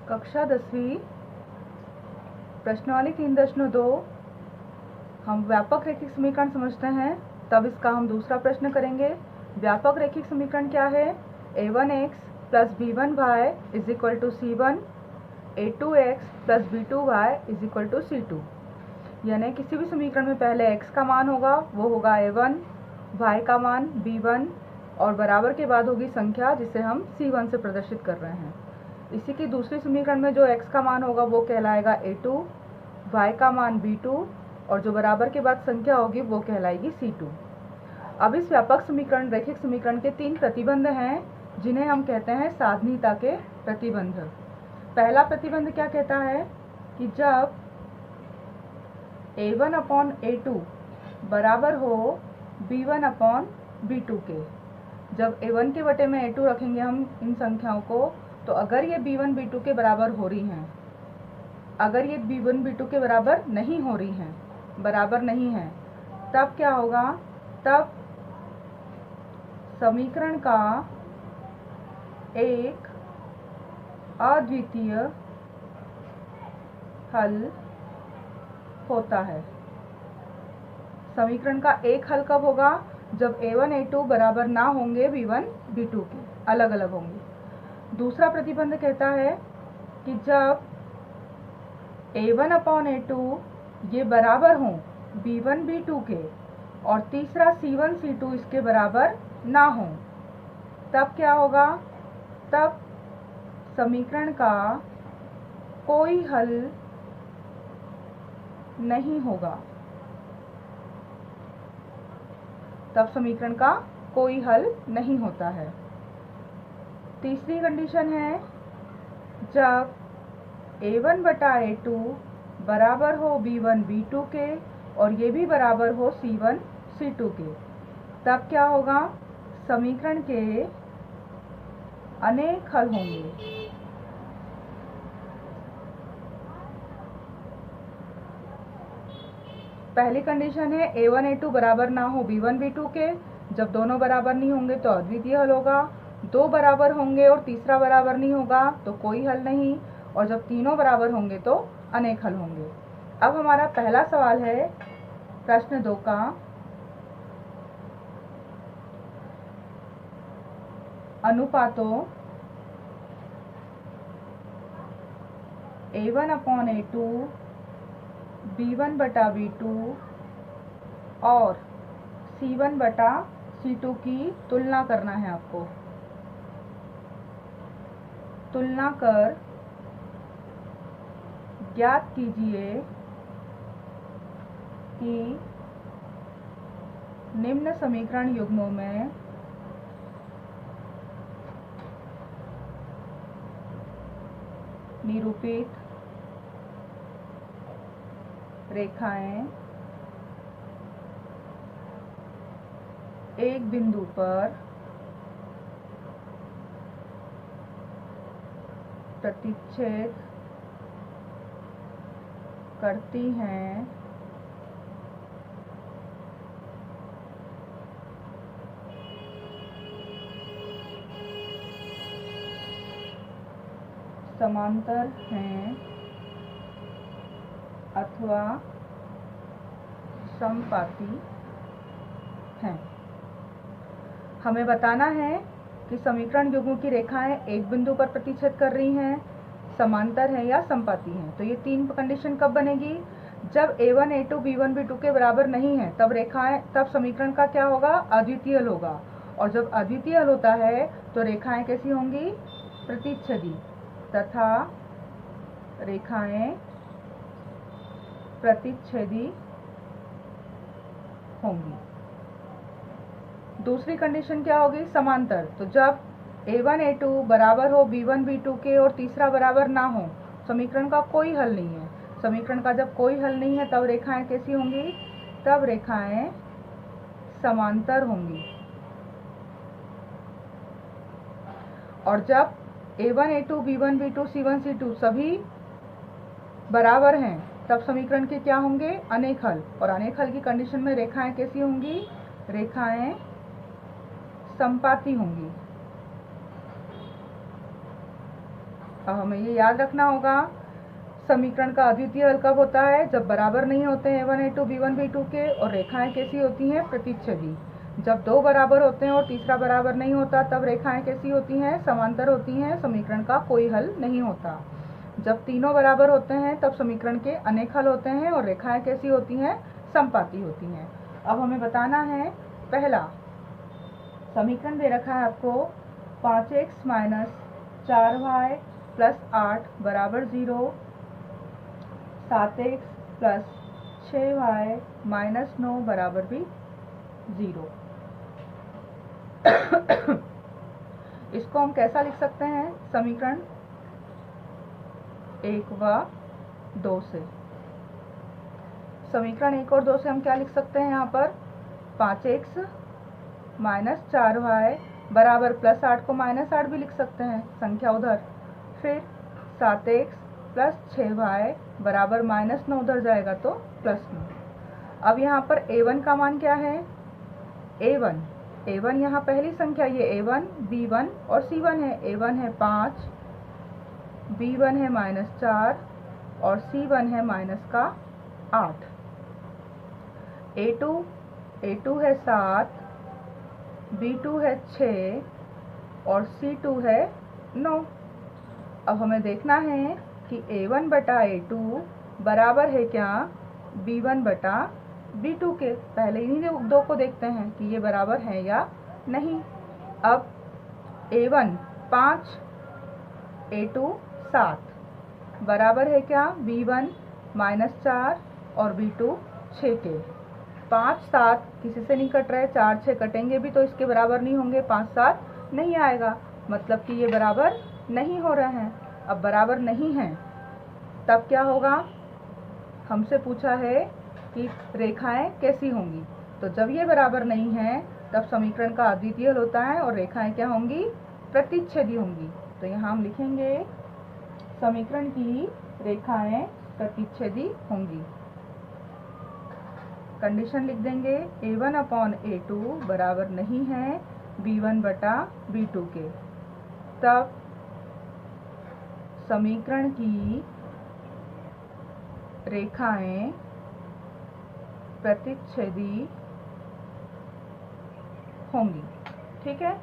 कक्षा 10वीं प्रश्नावली 3.2 हम व्यापक रैखिक समीकरण समझते हैं। तब इसका हम दूसरा प्रश्न करेंगे। व्यापक रैखिक समीकरण क्या है? a1x + b1y = c1, a2x + b2y = c2। यानी किसी भी समीकरण में पहले x का मान होगा, वो होगा a1, y का मान b1 और बराबर के बाद होगी संख्या जिसे हम c1 से प्रदर्शित कर रहे हैं। इसी की दूसरी समीकरण में जो x का मान होगा वो कहलाएगा a2, y का मान b2 और जो बराबर के बाद संख्या होगी वो कहलाएगी c2। अब इस व्यापक समीकरण रैखिक समीकरण के 3 प्रतिबंध हैं जिन्हें हम कहते हैं साधनीयता के प्रतिबंध। पहला प्रतिबंध क्या कहता है कि जब a1/a2 बराबर हो b1/b2 के, जब a1 के बटे में a2 रखेंगे हम इन संख्याओं को, तो अगर ये b1 b2 के बराबर हो रही हैं, अगर ये b1 b2 के बराबर नहीं हो रही हैं, बराबर नहीं है, तब क्या होगा? तब समीकरण का एक अद्वितीय हल होता है। समीकरण का एक हल कब होगा? जब a1 a2 बराबर ना होंगे b1 b2 के, अलग अलग होंगे। दूसरा प्रतिबंध कहता है कि जब a1/a2 ये बराबर हों b1 b2 के और तीसरा c1 c2 इसके बराबर ना हो, तब क्या होगा? तब समीकरण का कोई हल नहीं होगा। तब समीकरण का कोई हल नहीं होता है। तीसरी कंडीशन है जब a1/a2 बराबर हो b1 b2 के और ये भी बराबर हो c1 c2 के, तब क्या होगा? समीकरण के अनेक हल होंगे। पहली कंडीशन है a1 a2 बराबर ना हो b1 b2 के, जब दोनों बराबर नहीं होंगे तो अद्वितीय हल होगा। दो बराबर होंगे और तीसरा बराबर नहीं होगा तो कोई हल नहीं, और जब तीनों बराबर होंगे तो अनेक हल होंगे। अब हमारा पहला सवाल है प्रश्न 2 का, अनुपातों a1/a2 b1/b2 और c1/c2 की तुलना करना है आपको। तुलना कर ज्ञात कीजिए कि निम्न समीकरण युग्मों में निरूपित रेखाएं एक बिंदु पर प्रतिच्छेद करती हैं समांतर हैं अथवा समपाती हैं। हमें बताना है कि समीकरण युग्मों की रेखाएं एक बिंदु पर प्रतिच्छेद कर रही हैं, समांतर हैं या समपाती हैं। तो ये 3 कंडीशन कब बनेगी? जब a1 a2 b1 b2 के बराबर नहीं है, तब समीकरण का क्या होगा? अद्वितीय हल होगा। और जब अद्वितीय हल होता है तो रेखाएं कैसी होंगी? प्रतिच्छेदी तथा रेखाएं प्रतिच्छेदी होंगी। दूसरी कंडीशन क्या होगी? समांतर। तो जब a1 a2 बराबर हो b1 b2 के और तीसरा बराबर ना हो, समीकरण का कोई हल नहीं है। समीकरण का जब कोई हल नहीं है तब रेखाएं कैसी होंगी? तब रेखाएं समांतर होंगी। और जब a1 a2 b1 b2 c1 c2 सभी बराबर हैं, तब समीकरण के क्या होंगे? अनेक हल। और अनेक हल की कंडीशन में रेखाएं कैसी होंगी? रेखाएं समपाती होंगी। अब हमें ये याद रखना होगा, समीकरण का अद्वितीय हल कब होता है? जब बराबर नहीं होते हैं a1 a2 b1 b2 के, और रेखाएं कैसी होती हैं? प्रतिच्छेदी। जब दो बराबर होते हैं और तीसरा बराबर नहीं होता, तब रेखाएं कैसी होती हैं? समांतर होती हैं, समीकरण का कोई हल नहीं होता। जब तीनों बराबर होते हैं तब समीकरण के अनेक हल होते हैं और रेखाएं कैसी होती हैं? समपाती होती हैं। अब हमें बताना है, पहला समीकरण दे रखा है आपको 5x - 4y + 8 = 0, 7x + 6y - 9 = भी 0। इसको हम कैसा लिख सकते हैं? समीकरण 1 व 2 से। समीकरण 1 और 2 से हम क्या लिख सकते हैं? यहाँ पर 5x - 4y बराबर +8 को -8 भी लिख सकते हैं, संख्या उधर। फिर 7x + 6y बराबर -9 उधर जाएगा तो +9। अब यहाँ पर a1 का मान क्या है? a1 यहाँ पहली संख्या, ये a1, b1 और c1 है। a1 है 5, b1 है -4 और c1 है -8। a2 है 7, b2 है 6 और c2 है 9। अब हमें देखना है कि a1 बटा a2 बराबर है क्या? b1 बटा b2 के। पहले इन्हीं दो को देखते हैं कि ये बराबर है या नहीं। अब a1 5, a2 7 बराबर है क्या? b1 -4 और b2 6 के। 5 7 किसी से नहीं कट रहे, 4 6 कटेंगे भी तो इसके बराबर नहीं होंगे, 5 7 नहीं आएगा, मतलब कि ये बराबर नहीं हो रहे हैं। अब बराबर नहीं हैं तब क्या होगा? हमसे पूछा है कि रेखाएं कैसी होंगी, तो जब ये बराबर नहीं है तब समीकरण का अद्वितीय हल होता है और रेखाएं क्या होंगी? प्रतिच्छेदी होंगी। तो यहाँ हम लिखेंगे समीकरण की रेखाएं प्रतिच्छेदी होंगी। कंडीशन लिख देंगे, a1/a2 बराबर नहीं है b1 बटा b2 के, तब समीकरण की रेखाएं प्रतिच्छेदी होंगी। ठीक है,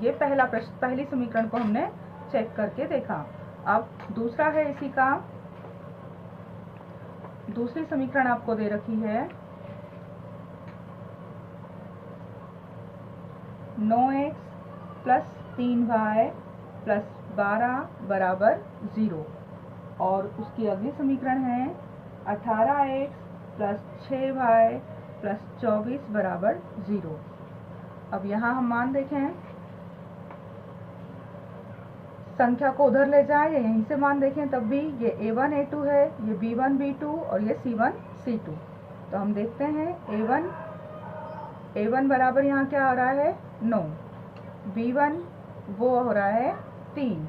ये पहली समीकरण को हमने चेक करके देखा। अब दूसरा है इसी का, दूसरी समीकरण आपको दे रखी है 9x + 3y + 12 = 0 और उसकी अगली समीकरण है 18x + 6y + 24 = 0। अब यहाँ हम मान देखें, संख्या को उधर ले जाएं या यहीं से मान देखें तब भी ये a1 a2 है, ये b1 b2 और ये c1 c2। तो हम देखते हैं a1 बराबर यहाँ क्या हो रहा है? 9, b1 वो हो रहा है 3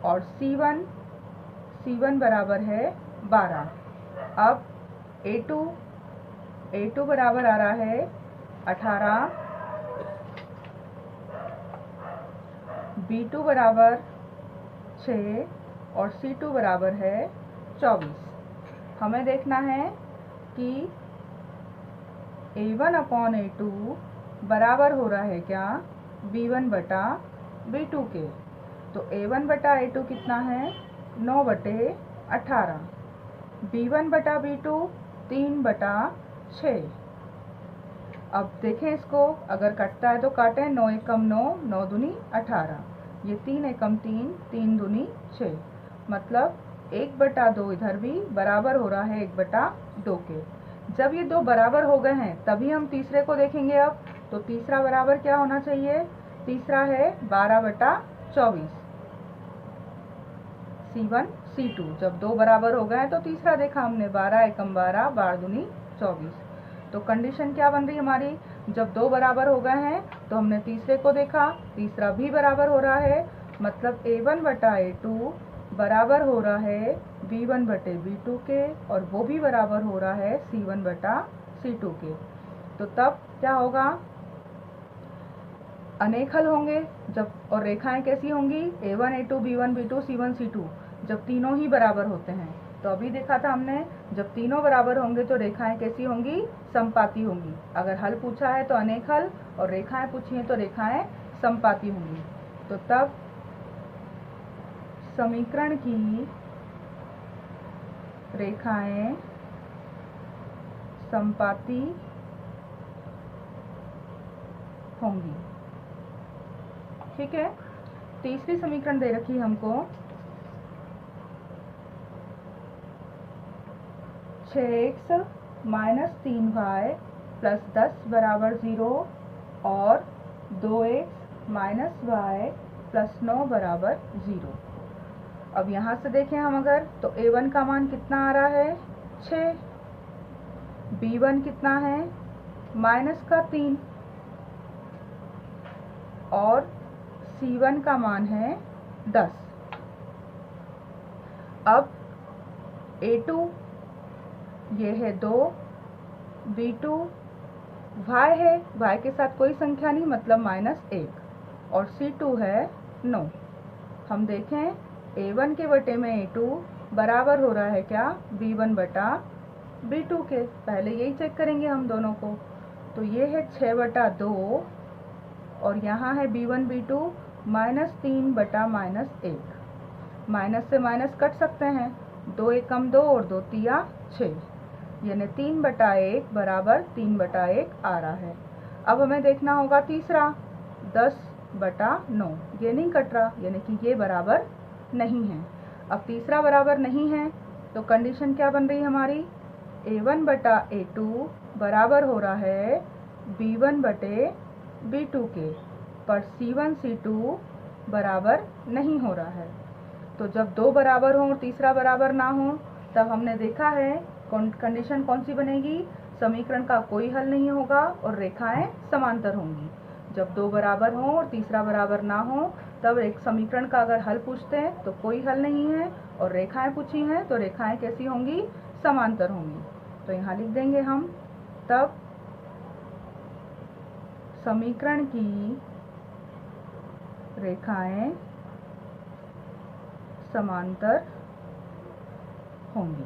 और c1 बराबर है 12। अब a2 बराबर आ रहा है 18, b2 बराबर 6 और c2 बराबर है 24। हमें देखना है कि a1/a2 बराबर हो रहा है क्या? b1 बटा b2 के। तो a1 बटा a2 कितना है? 9 बटे 18, b1 बटा b2 3 बटा 6। अब देखें इसको, अगर कटता है तो काटें, 9 एकम 9, 9 दूनी 18, ये 3 एकम 3, 3 दूनी 6, मतलब 1 बटा 2 इधर भी बराबर हो रहा है 1 बटा 2 के। जब ये दो बराबर हो गए हैं तभी हम तीसरे को देखेंगे। अब तो तीसरा बराबर क्या होना चाहिए? तीसरा है 12 बटा 24, c1 c2। जब दो बराबर हो गए हैं तो तीसरा देखा हमने, 12 एकम 12, 12 दूनी 24। तो कंडीशन क्या बन रही हमारी? जब दो बराबर हो गए हैं तो हमने तीसरे को देखा, तीसरा भी बराबर हो रहा है, मतलब a1 बटा a2 बराबर हो रहा है b1 बटे b2 के और वो भी बराबर हो रहा है c1 बटा c2 के। तो तब क्या होगा? अनेक हल होंगे जब, और रेखाएं कैसी होंगी, A1 A2 B1 B2 C1 C2, जब तीनों ही बराबर होते हैं। तो अभी देखा था हमने, जब तीनों बराबर होंगे तो रेखाएं कैसी होंगी, समपाती होंगी। अगर हल पूछा है तो अनेक हल, और रेखाएं पूछी हैं तो रेखाएं समपाती होंगी। तो तब समीकरण की रेखाएं समपाती होंगी। ठीक है। तीसरी समीकरण दे रखी है हमको, 6x - 3y + 10 = 0 और 2x - y + 9 = 0। अब यहाँ से देखें हम अगर, तो A1 का मान कितना आ रहा है, 6, B1 कितना है, -3, और C1 का मान है 10। अब A2 ये है 2, B2 y है, y के साथ कोई संख्या नहीं मतलब -1, और C2 है 9। हम देखें A1 के बटे में A2 बराबर हो रहा है क्या, B1 बटा B2 के। पहले यही चेक करेंगे हम दोनों को। तो ये है 6/2, और यहाँ है B1 B2 -3 बटा -1। माइनस से माइनस कट सकते हैं, 2 एकम 2 और 2 तिया 6, यानी 3/1 बराबर 3/1 आ रहा है। अब हमें देखना होगा तीसरा, 10/9, ये नहीं कट रहा, यानी कि ये बराबर नहीं है। अब तीसरा बराबर नहीं है तो कंडीशन क्या बन रही है हमारी, A1 बटा A2 बराबर हो रहा है B1 बटे B2 के, पर C1 C2 बराबर नहीं हो रहा है। तो जब दो बराबर हों और तीसरा बराबर ना हो, तब हमने देखा है कंडीशन कौन सी बनेगी, समीकरण का कोई हल नहीं होगा और रेखाएं समांतर होंगी। जब दो बराबर हों और तीसरा बराबर ना हो, तब एक समीकरण का अगर हल पूछते हैं तो कोई हल नहीं है, और रेखाएं पूछी हैं तो रेखाएं कैसी होंगी, समांतर होंगी। तो यहाँ लिख देंगे हम, तब समीकरण की रेखाएं समांतर होंगी।